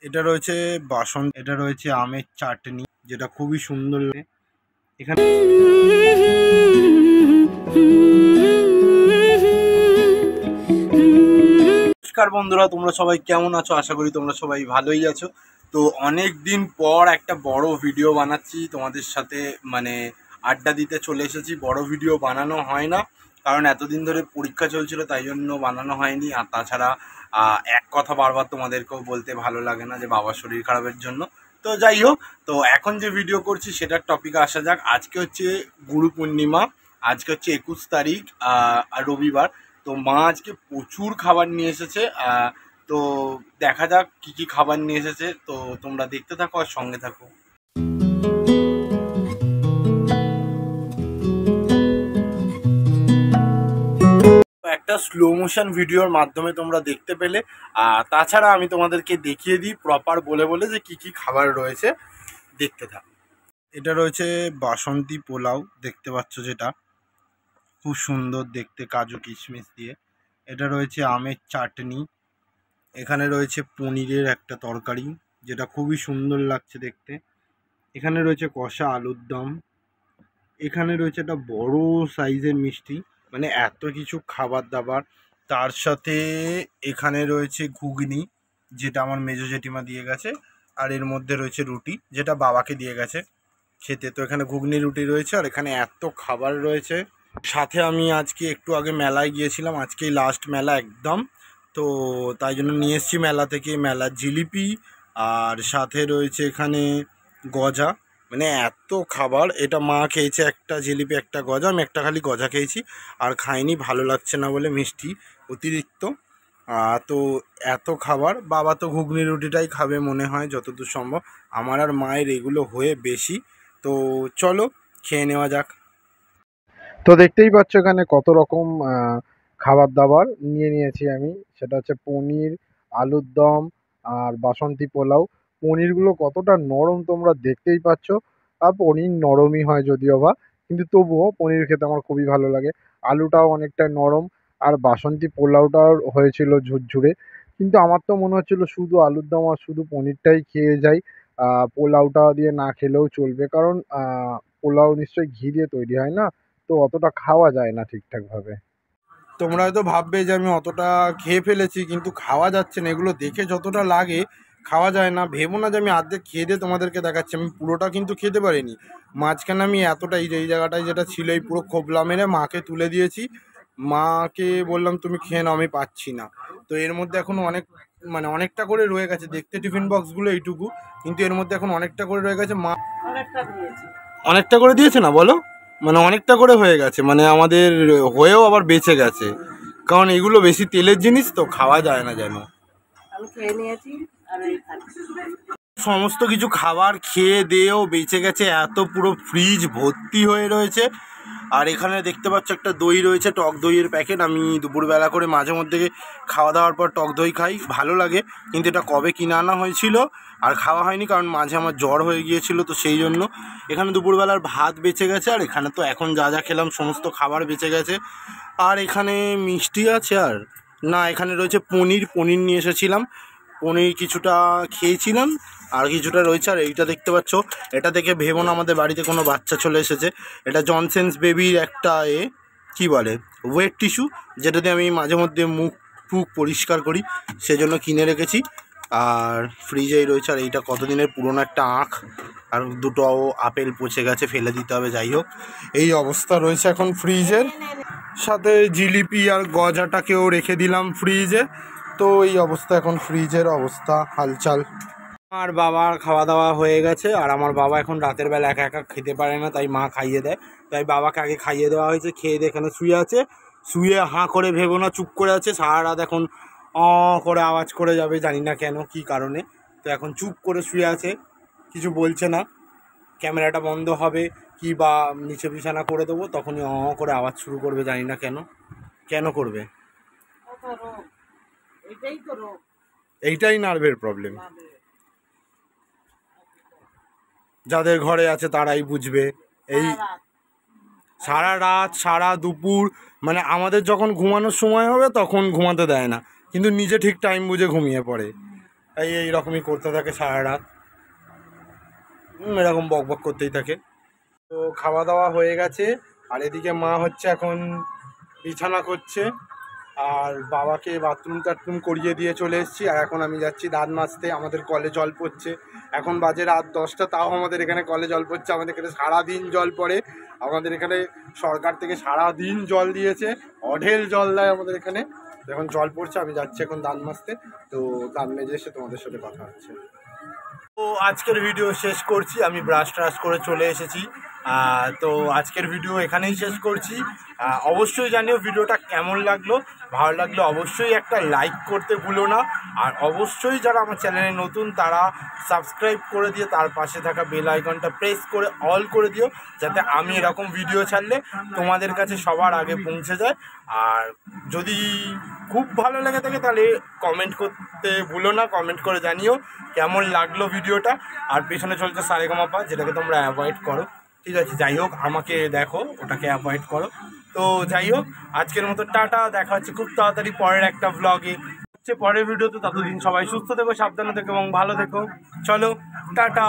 এটা রয়েছে এটা রয়েছে আমের চাটনি, যেটা খুবই সুন্দর লাগে এখানে। নমস্কার বন্ধুরা, তোমরা সবাই কেমন আছো? আশা করি তোমরা সবাই ভালোই আছো। তো অনেক দিন পর একটা বড় ভিডিও বানাচ্ছি তোমাদের সাথে, মানে আড্ডা দিতে চলে এসেছি। বড় ভিডিও বানানো হয় না, কারণ এতদিন ধরে পরীক্ষা চলছিল, তাই জন্য বানানো হয়নি। আর তাছাড়া এক কথা বারবার তোমাদেরকেও বলতে ভালো লাগে না যে বাবার শরীর খারাপের জন্য। তো যাই হোক, তো এখন যে ভিডিও করছি সেটার টপিকে আসা যাক। আজকে হচ্ছে গুরু পূর্ণিমা, আজকে হচ্ছে 21 তারিখ রবিবার। তো মা আজকে প্রচুর খাবার নিয়ে এসেছে। তো দেখা যাক কি কি খাবার নিয়ে এসেছে। তো তোমরা দেখতে থাকো আর সঙ্গে থাকো। একটা স্লো মোশন ভিডিওর মাধ্যমে তোমরা দেখতে পেলে। তাছাড়া আমি তোমাদেরকে দেখিয়ে দিই প্রপার বলে বলে যে কি কি খাবার রয়েছে, দেখতে থাকো। এটা রয়েছে বাসন্তী পোলাও, দেখতে পাচ্ছ, যেটা খুব সুন্দর দেখতে, কাজু কিশমিশ দিয়ে। এটা রয়েছে আমের চাটনি। এখানে রয়েছে পনিরের একটা তরকারি, যেটা খুবই সুন্দর লাগছে দেখতে। এখানে রয়েছে কষা আলুর দম। এখানে রয়েছে একটা বড় সাইজের মিষ্টি, মানে এত কিছু খাবার দাবার। তার সাথে এখানে রয়েছে ঘুগনি, যেটা আমার মেজো জেঠিমা দিয়ে গেছে। আর এর মধ্যে রয়েছে রুটি, যেটা বাবাকে দিয়ে গেছে খেতে। তো এখানে ঘুগনি রুটি রয়েছে, আর এখানে এত খাবার রয়েছে। সাথে আমি আজকে একটু আগে মেলায় গিয়েছিলাম, আজকেই লাস্ট মেলা একদম। তো তাই জন্য নিয়ে এসেছি মেলা থেকে মেলার জিলিপি, আর সাথে রয়েছে এখানে গজা। মানে এত খাবার। এটা মা খেয়েছে একটা জিলিপি একটা গজা, আমি একটা খালি গজা খেয়েছি, আর খাইনি, ভালো লাগছে না বলে, মিষ্টি অতিরিক্ত। তো এত খাবার। বাবা তো ঘুগনি রুটিটাই খাবে মনে হয় যতদূর সম্ভব। আমার আর মায়ের এগুলো হয়ে বেশি। তো চলো খেয়ে নেওয়া যাক। তো দেখতেই পাচ্ছ এখানে কত রকম খাবার দাবার নিয়ে নিয়েছি আমি। সেটা হচ্ছে পনির, আলুর দম আর বাসন্তী পোলাও। পনিরগুলো কতটা নরম তোমরা দেখতেই পাচ্ছ। আর পনির নরমই হয় যদিও বা, কিন্তু তবুও পনির খেতে আমার খুবই ভালো লাগে। আলুটাও অনেকটা নরম, আর বাসন্তী পোলাওটাও হয়েছিল ঝুরঝুরে। কিন্তু আমার তো মনে হচ্ছিল শুধু আলুর দম আর শুধু পনিরটাই খেয়ে যাই, পোলাওটা দিয়ে না খেলেও চলবে, কারণ পোলাও নিশ্চয়ই ঘি দিয়ে তৈরি হয় না, তো অতটা খাওয়া যায় না ঠিকঠাক ভাবে। তোমরা হয়তো ভাববে যে আমি অতটা খেয়ে ফেলেছি, কিন্তু খাওয়া যাচ্ছে না। এগুলো দেখে যতটা লাগে খাওয়া যায় না। ভেবো না যে আমি আর্ধেক খেয়ে দিয়ে তোমাদেরকে দেখাচ্ছি, আমি পুরোটা কিন্তু খেতে পারিনি। মাঝখানে আমি এতটাই, এই জায়গাটায় যেটা ছিল, এই পুরো খোবলা মেরে মাকে তুলে দিয়েছি। মাকে বললাম তুমি খেয়ে নাও, আমি পাচ্ছি না। তো এর মধ্যে এখন অনেক, মানে অনেকটা করে রয়ে গেছে। দেখতে টিফিন বক্সগুলো এইটুকু, কিন্তু এর মধ্যে এখন অনেকটা করে রয়ে গেছে। মা অনেকটা করে দিয়েছে না বলো, মানে অনেকটা করে হয়ে গেছে, মানে আমাদের হয়েও আবার বেঁচে গেছে। কারণ এগুলো বেশি তেলের জিনিস তো খাওয়া যায় না যেন। সমস্ত কিছু খাবার খেয়ে দিয়েও বেঁচে গেছে, এত পুরো ফ্রিজ ভর্তি হয়ে রয়েছে। আর এখানে দেখতে পাচ্ছ একটা দই রয়েছে, টক দইয়ের প্যাকেট। আমি দুপুরবেলা করে মাঝে মধ্যে খাওয়া দাওয়ার পর টক দই খাই, ভালো লাগে। কিন্তু এটা কবে কিনে আনা হয়েছিল আর খাওয়া হয়নি, কারণ মাঝে আমার জ্বর হয়ে গিয়েছিল, তো সেই জন্য। এখানে দুপুরবেলার ভাত বেঁচে গেছে, আর এখানে তো এখন যা যা খেলাম সমস্ত খাবার বেঁচে গেছে। আর এখানে মিষ্টি আছে, আর না, এখানে রয়েছে পনির নিয়ে এসেছিলাম। পনির কিছুটা খেয়েছিলাম, আর কিছুটা রয়েছে। আর এইটা দেখতে পাচ্ছ, এটা দেখে ভেবো না আমাদের বাড়িতে কোনো বাচ্চা চলে এসেছে। এটা জনসেন্স বেবির একটা কী বলে, ওয়েট টিস্যু, যেটা দিয়ে আমি মাঝে মধ্যে মুখ পরিষ্কার করি, সেজন্য কিনে রেখেছি। আর ফ্রিজেই রয়েছে। আর এইটা কতদিনের পুরোনো একটা আখ, আর দুটো আপেল পচে গেছে, ফেলে দিতে হবে। যাই হোক, এই অবস্থা রয়েছে এখন ফ্রিজের। সাথে জিলিপি আর গজাটাকেও রেখে দিলাম ফ্রিজে। তো এই অবস্থা এখন ফ্রিজের অবস্থা, হালচাল। আমার বাবার খাওয়া দাওয়া হয়ে গেছে, আর আমার বাবা এখন রাতের বেলা একা একা খেতে পারে না, তাই মা খাইয়ে দেয়। তাই বাবাকে আগে খাইয়ে দেওয়া হয়েছে। খেয়ে দিয়ে এখানে শুয়ে আছে, শুয়ে হাঁ করে, ভেবো না, চুপ করে আছে সারা রাত। এখন করে আওয়াজ করে যাবে, জানি না কেন, কি কারণে। তো এখন চুপ করে শুয়ে আছে, কিছু বলছে না। ক্যামেরাটা বন্ধ হবে কি বা নিচে বিছানা করে দেবো, তখনই করে আওয়াজ শুরু করবে, জানি না কেন। কেন করবে? এইটাই নার্ভের প্রবলেম। যাদের ঘরে আছে তারাই বুঝবে। এই সারা রাত সারা দুপুর, মানে আমাদের যখন ঘুমানোর সময় হবে তখন ঘুমাতে দেয় না, কিন্তু নিজে ঠিক টাইম বুঝে ঘুমিয়ে পড়ে। এইরকমই করতে থাকে সারা রাত, এরকম বক বক করতেই থাকে। তো খাওয়া দাওয়া হয়ে গেছে, আর এদিকে মা হচ্ছে এখন বিছানা করছে, আর বাবাকে বাথরুম টাথরুম করিয়ে দিয়ে চলে এসেছি। আর এখন আমি যাচ্ছি দাঁত মাজতে, আমাদের কলে জল পড়ছে। এখন বাজে রাত 10টা, তাও আমাদের এখানে কলে জল পড়ছে। আমাদের এখানে সারাদিন জল পড়ে, আমাদের এখানে সরকার থেকে সারাদিন জল দিয়েছে, অঢেল জল দেয় আমাদের এখানে। এখন জল পড়ছে, আমি যাচ্ছি এখন দাঁত মাজতে। তো দাঁত মেজে এসে তোমাদের সাথে কথা হচ্ছে। তো আজকের ভিডিও শেষ করছি, আমি ব্রাশ ট্রাশ করে চলে এসেছি। তো আজকের ভিডিও এখানেই শেষ করছি। অবশ্যই জানিও ভিডিওটা কেমন লাগলো, ভালো লাগলে অবশ্যই একটা লাইক করতে ভুলো না। আর অবশ্যই যারা আমার চ্যানেলে নতুন তারা সাবস্ক্রাইব করে দিয়ে তার পাশে থাকা বেল আইকনটা প্রেস করে অল করে দিও, যাতে আমি এরকম ভিডিও ছাড়লে তোমাদের কাছে সবার আগে পৌঁছে যায়। আর যদি খুব ভালো লেগে থাকে তাহলে কমেন্ট করতে ভুলো না, কমেন্ট করে জানিও কেমন লাগলো ভিডিওটা। আর পেছনে চলছে সারেগামাপা, যেটাকে তোমরা অ্যাভয়েড করো, ঠিক আছে? যাই হোক, আমাকে দেখো, ওটাকে অ্যাভয়েড করো। তো যাই হোক, আজকের মতো টাটা, দেখা হচ্ছে খুব তাড়াতাড়ি পরের একটা ভ্লগে, হচ্ছে পরের ভিডিওতে। ততদিন সবাই সুস্থ থেকো, সাবধানে থেকো এবং ভালো থেকো। চলো টাটা।